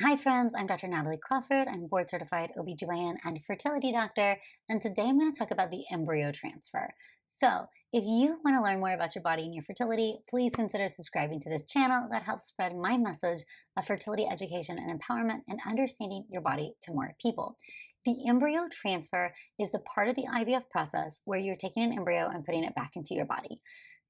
Hi friends, I'm Dr. Natalie Crawford. I'm board certified OBGYN and fertility doctor, and today I'm going to talk about the embryo transfer. So, if you want to learn more about your body and your fertility, please consider subscribing to this channel that helps spread my message of fertility education and empowerment and understanding your body to more people. The embryo transfer is the part of the IVF process where you're taking an embryo and putting it back into your body.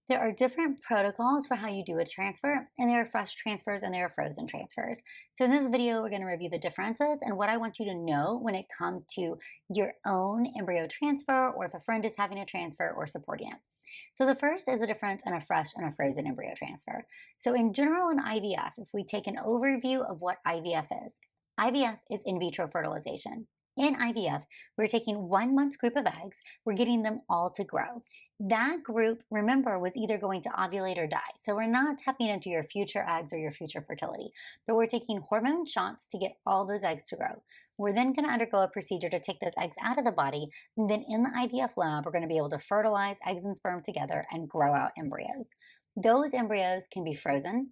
There are different protocols for how you do a transfer, and there are fresh transfers and there are frozen transfers. So in this video, we're going to review the differences and what I want you to know when it comes to your own embryo transfer, or if a friend is having a transfer or supporting it. So the first is the difference in a fresh and a frozen embryo transfer. So in general in IVF, if we take an overview of what IVF is in vitro fertilization. In IVF, we're taking 1 month's group of eggs, we're getting them all to grow. That group, remember, was either going to ovulate or die. So we're not tapping into your future eggs or your future fertility, but we're taking hormone shots to get all those eggs to grow. We're then going to undergo a procedure to take those eggs out of the body. And then in the IVF lab, we're going to be able to fertilize eggs and sperm together and grow out embryos. Those embryos can be frozen,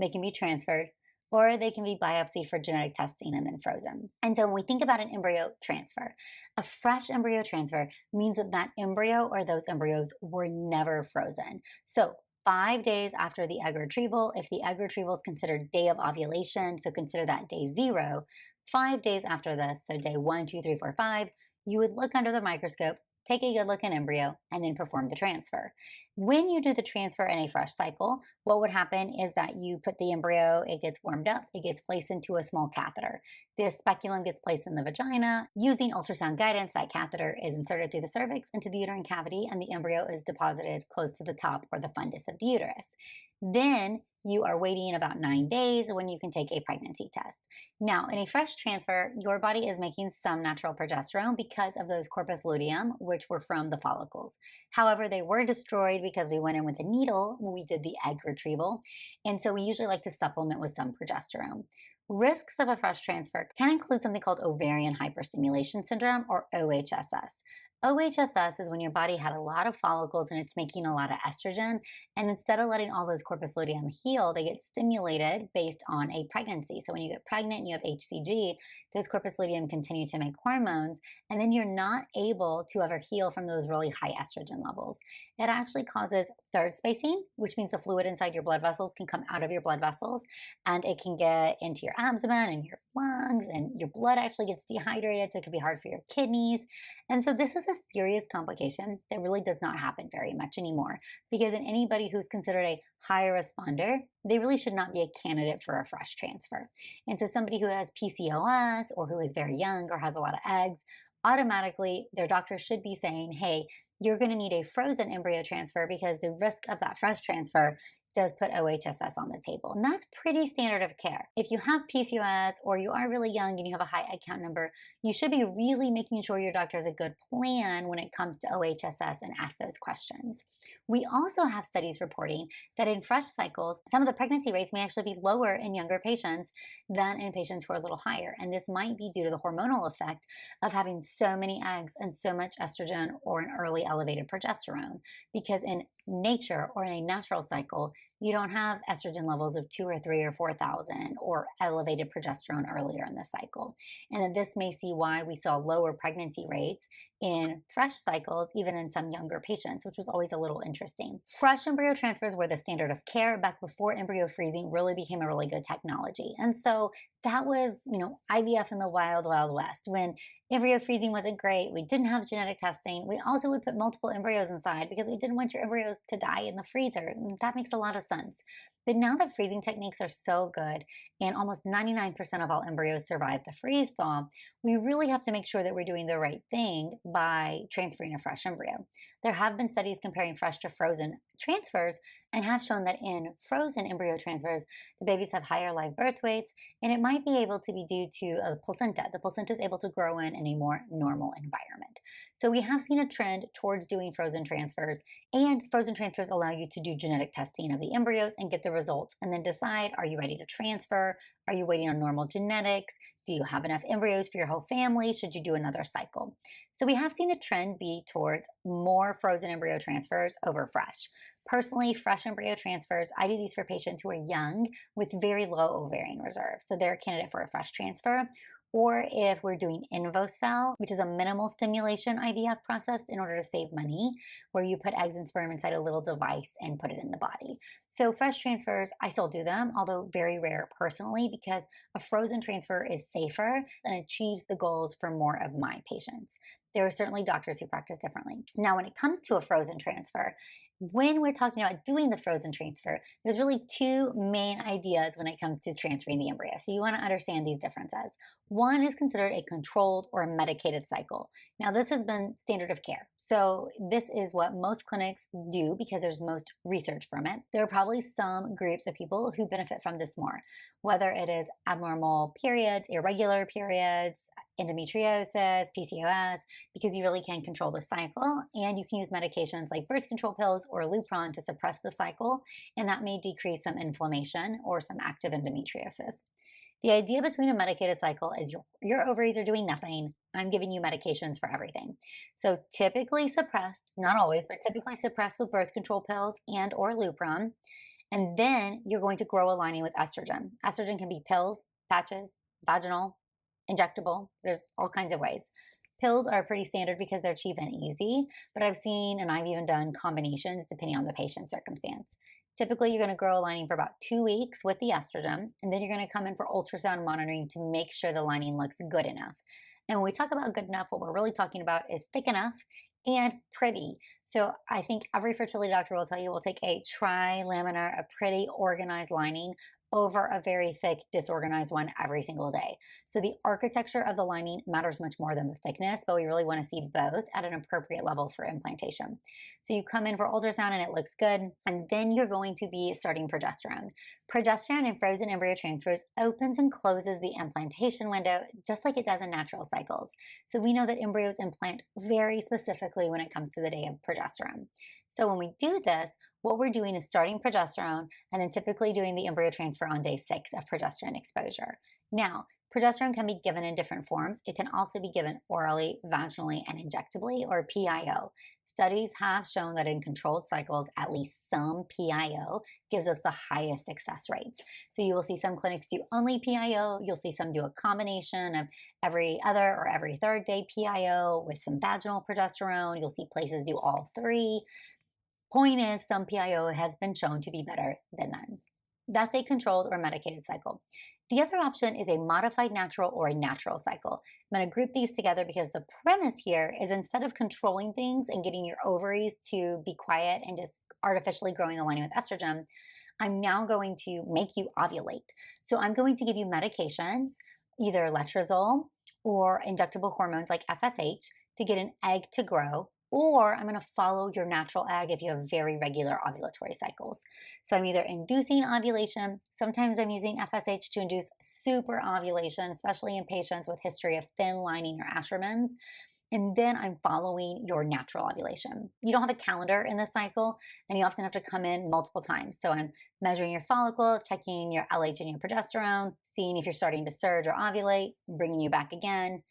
they can be transferred, or they can be biopsied for genetic testing and then frozen. And so when we think about an embryo transfer, a fresh embryo transfer means that that embryo or those embryos were never frozen. So 5 days after the egg retrieval, if the egg retrieval is considered day of ovulation, so consider that day 0, 5 days after this, so day 1, 2, 3, 4, 5, you would look under the microscope, take a good look at embryo, and then perform the transfer. When you do the transfer in a fresh cycle, what would happen is that you put the embryo, it gets warmed up, it gets placed into a small catheter. The speculum gets placed in the vagina. Using ultrasound guidance, that catheter is inserted through the cervix into the uterine cavity, and the embryo is deposited close to the top or the fundus of the uterus. Then you are waiting about 9 days when you can take a pregnancy test. Now, in a fresh transfer, your body is making some natural progesterone because of those corpus luteum, which were from the follicles. However, they were destroyed because we went in with a needle when we did the egg retrieval. And so we usually like to supplement with some progesterone. Risks of a fresh transfer can include something called ovarian hyperstimulation syndrome, or OHSS. OHSS is when your body had a lot of follicles and it's making a lot of estrogen, and instead of letting all those corpus luteum heal, they get stimulated based on a pregnancy. So when you get pregnant and you have HCG, those corpus luteum continue to make hormones, and then you're not able to ever heal from those really high estrogen levels. It actually causes third spacing, which means the fluid inside your blood vessels can come out of your blood vessels, and it can get into your abdomen and your lungs, and your blood actually gets dehydrated, so it can be hard for your kidneys. And so this is a serious complication that really does not happen very much anymore, because in anybody who's considered a high responder, they really should not be a candidate for a fresh transfer. And so somebody who has PCOS or who is very young or has a lot of eggs, automatically their doctor should be saying, hey, you're going to need a frozen embryo transfer because the risk of that fresh transfer does put OHSS on the table. And that's pretty standard of care. If you have PCOS or you are really young and you have a high egg count number, you should be really making sure your doctor has a good plan when it comes to OHSS and ask those questions. We also have studies reporting that in fresh cycles, some of the pregnancy rates may actually be lower in younger patients than in patients who are a little higher. And this might be due to the hormonal effect of having so many eggs and so much estrogen or an early elevated progesterone. Because in nature or in a natural cycle, you don't have estrogen levels of 2 or 3 or 4,000 or elevated progesterone earlier in the cycle. And then this may see why we saw lower pregnancy rates in fresh cycles, even in some younger patients, which was always a little interesting. Fresh embryo transfers were the standard of care back before embryo freezing really became a really good technology. And so that was, IVF in the wild, wild west. When embryo freezing wasn't great, we didn't have genetic testing. We also would put multiple embryos inside because we didn't want your embryos to die in the freezer. And that makes a lot of sense. But now that freezing techniques are so good and almost 99% of all embryos survive the freeze thaw, we really have to make sure that we're doing the right thing by transferring a fresh embryo. There have been studies comparing fresh to frozen transfers and have shown that in frozen embryo transfers, the babies have higher live birth weights, and it might be able to be due to a placenta. The placenta is able to grow in a more normal environment. So we have seen a trend towards doing frozen transfers, and frozen transfers allow you to do genetic testing of the embryos and get the results and then decide, are you ready to transfer? Are you waiting on normal genetics? Do you have enough embryos for your whole family? Should you do another cycle? So we have seen the trend be towards more frozen embryo transfers over fresh. Personally, fresh embryo transfers, I do these for patients who are young with very low ovarian reserve. So they're a candidate for a fresh transfer. Or if we're doing InvoCell, which is a minimal stimulation IVF process in order to save money, where you put eggs and sperm inside a little device and put it in the body. So fresh transfers, I still do them, although very rare personally, because a frozen transfer is safer and achieves the goals for more of my patients. There are certainly doctors who practice differently. Now, when it comes to a frozen transfer, when we're talking about doing the frozen transfer, there's really two main ideas when it comes to transferring the embryo. So you want to understand these differences. One is considered a controlled or a medicated cycle. Now, this has been standard of care. So this is what most clinics do because there's most research from it. There are probably some groups of people who benefit from this more, whether it is abnormal periods, irregular periods, endometriosis, PCOS, because you really can control the cycle, and you can use medications like birth control pills or Lupron to suppress the cycle, and that may decrease some inflammation or some active endometriosis. The idea between a medicated cycle is your ovaries are doing nothing. I'm giving you medications for everything. So typically suppressed, not always, but typically suppressed with birth control pills and or Lupron. And then you're going to grow a lining with estrogen. Estrogen can be pills, patches, vaginal, injectable. There's all kinds of ways. Pills are pretty standard because they're cheap and easy, but I've seen and I've even done combinations depending on the patient's circumstance. Typically, you're going to grow a lining for about 2 weeks with the estrogen, and then you're going to come in for ultrasound monitoring to make sure the lining looks good enough. And when we talk about good enough, what we're really talking about is thick enough and pretty. So I think every fertility doctor will tell you we'll take a trilaminar, a pretty organized lining over a very thick, disorganized one every single day. So the architecture of the lining matters much more than the thickness, but we really want to see both at an appropriate level for implantation. So you come in for ultrasound and it looks good, and then you're going to be starting progesterone. Progesterone in frozen embryo transfers opens and closes the implantation window just like it does in natural cycles. So we know that embryos implant very specifically when it comes to the day of progesterone. So when we do this, what we're doing is starting progesterone and then typically doing the embryo transfer on day 6 of progesterone exposure. Now, progesterone can be given in different forms. It can also be given orally, vaginally, and injectably, or PIO. Studies have shown that in controlled cycles, at least some PIO gives us the highest success rates. So you will see some clinics do only PIO. You'll see some do a combination of every other or every third day PIO with some vaginal progesterone. You'll see places do all three. Point is, some PIO has been shown to be better than none. That's a controlled or medicated cycle. The other option is a modified natural or a natural cycle. I'm going to group these together because the premise here is instead of controlling things and getting your ovaries to be quiet and just artificially growing the lining with estrogen, I'm now going to make you ovulate. So I'm going to give you medications, either letrozole or injectable hormones like FSH, to get an egg to grow, or I'm going to follow your natural egg if you have very regular ovulatory cycles. So I'm either inducing ovulation, sometimes I'm using FSH to induce super ovulation, especially in patients with history of thin lining or Asherman's, and then I'm following your natural ovulation. You don't have a calendar in this cycle, and you often have to come in multiple times. So I'm measuring your follicle, checking your LH and your progesterone, seeing if you're starting to surge or ovulate, bringing you back again,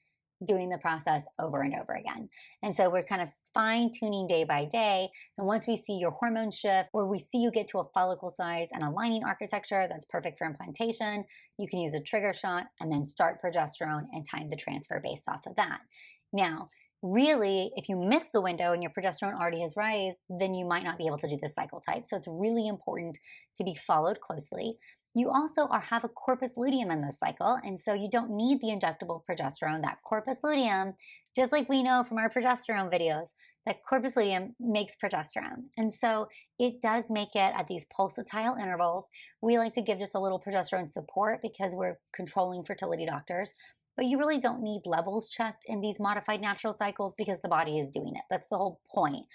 doing the process over and over again. And so we're kind of fine-tuning day by day. And once we see your hormone shift, or we see you get to a follicle size and a lining architecture that's perfect for implantation, you can use a trigger shot and then start progesterone and time the transfer based off of that. Now, really, if you miss the window and your progesterone already has raised, then you might not be able to do this cycle type. So it's really important to be followed closely. You also have a corpus luteum in this cycle, and so you don't need the injectable progesterone. That corpus luteum, just like we know from our progesterone videos, that corpus luteum makes progesterone. And so it does make it at these pulsatile intervals. We like to give just a little progesterone support because we're controlling fertility doctors. But you really don't need levels checked in these modified natural cycles because the body is doing it. That's the whole point.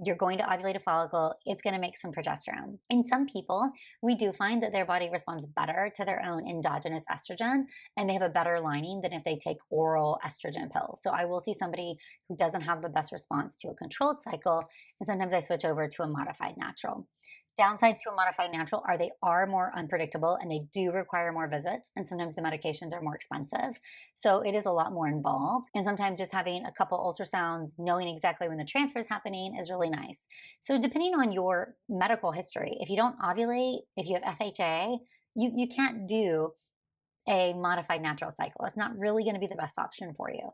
You're going to ovulate a follicle, it's going to make some progesterone. In some people, we do find that their body responds better to their own endogenous estrogen, and they have a better lining than if they take oral estrogen pills. So I will see somebody who doesn't have the best response to a controlled cycle, and sometimes I switch over to a modified natural. Downsides to a modified natural are they are more unpredictable and they do require more visits, and sometimes the medications are more expensive. So it is a lot more involved. And sometimes just having a couple ultrasounds, knowing exactly when the transfer is happening is really nice. So depending on your medical history, if you don't ovulate, if you have FHA, you can't do a modified natural cycle. It's not really going to be the best option for you.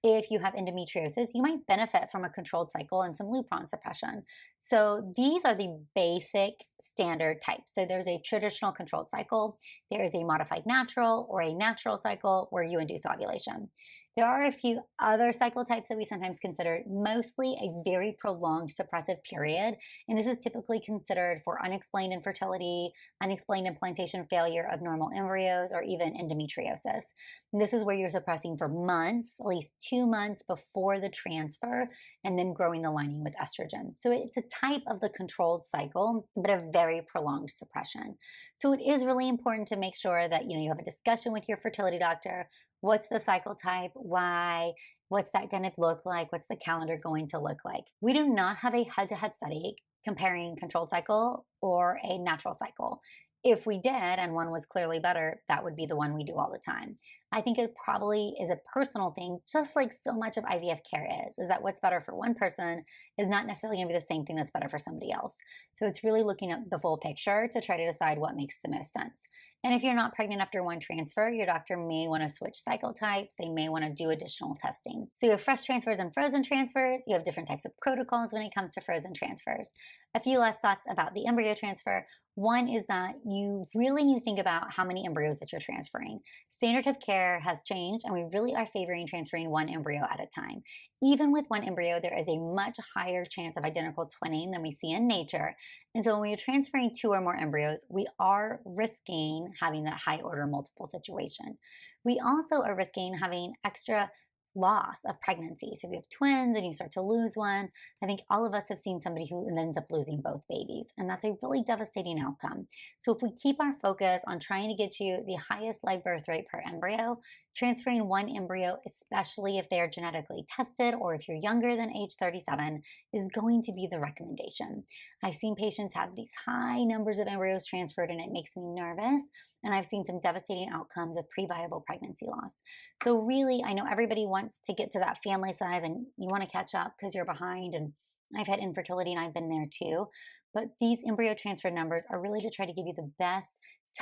If you have endometriosis, you might benefit from a controlled cycle and some lupron suppression. So these are the basic standard types. So there's a traditional controlled cycle, there is a modified natural or a natural cycle where you induce ovulation. There are a few other cycle types that we sometimes consider, mostly a very prolonged suppressive period. And this is typically considered for unexplained infertility, unexplained implantation failure of normal embryos, or even endometriosis. And this is where you're suppressing for months, at least 2 months before the transfer, and then growing the lining with estrogen. So it's a type of the controlled cycle, but a very prolonged suppression. So it is really important to make sure that you have a discussion with your fertility doctor. What's the cycle type? Why? What's that going to look like? What's the calendar going to look like? We do not have a head to head study comparing controlled cycle or a natural cycle. If we did and one was clearly better, that would be the one we do all the time. I think it probably is a personal thing, just like so much of IVF care is that what's better for one person is not necessarily going to be the same thing that's better for somebody else. So it's really looking at the full picture to try to decide what makes the most sense. And if you're not pregnant after one transfer, your doctor may want to switch cycle types. They may want to do additional testing. So you have fresh transfers and frozen transfers. You have different types of protocols when it comes to frozen transfers. A few last thoughts about the embryo transfer. One is that you really need to think about how many embryos that you're transferring. Standard of care has changed, and we really are favoring transferring one embryo at a time. Even with one embryo, there is a much higher chance of identical twinning than we see in nature. And so when we are transferring 2 or more embryos, we are risking having that high order multiple situation. We also are risking having extra loss of pregnancy. So if you have twins and you start to lose one, I think all of us have seen somebody who ends up losing both babies, and that's a really devastating outcome. So if we keep our focus on trying to get you the highest live birth rate per embryo, transferring one embryo, especially if they are genetically tested or if you're younger than age 37, is going to be the recommendation. I've seen patients have these high numbers of embryos transferred, and it makes me nervous. And I've seen some devastating outcomes of pre-viable pregnancy loss. So really, I know everybody wants to get to that family size and you want to catch up because you're behind. And I've had infertility and I've been there too. But these embryo transfer numbers are really to try to give you the best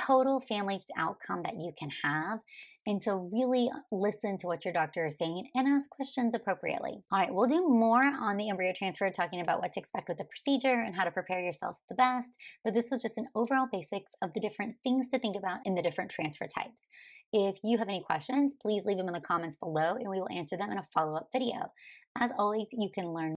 total family outcome that you can have. And so really listen to what your doctor is saying and ask questions appropriately. All right, we'll do more on the embryo transfer, talking about what to expect with the procedure and how to prepare yourself the best. But this was just an overall basics of the different things to think about in the different transfer types. If you have any questions, please leave them in the comments below and we will answer them in a follow-up video. As always, you can learn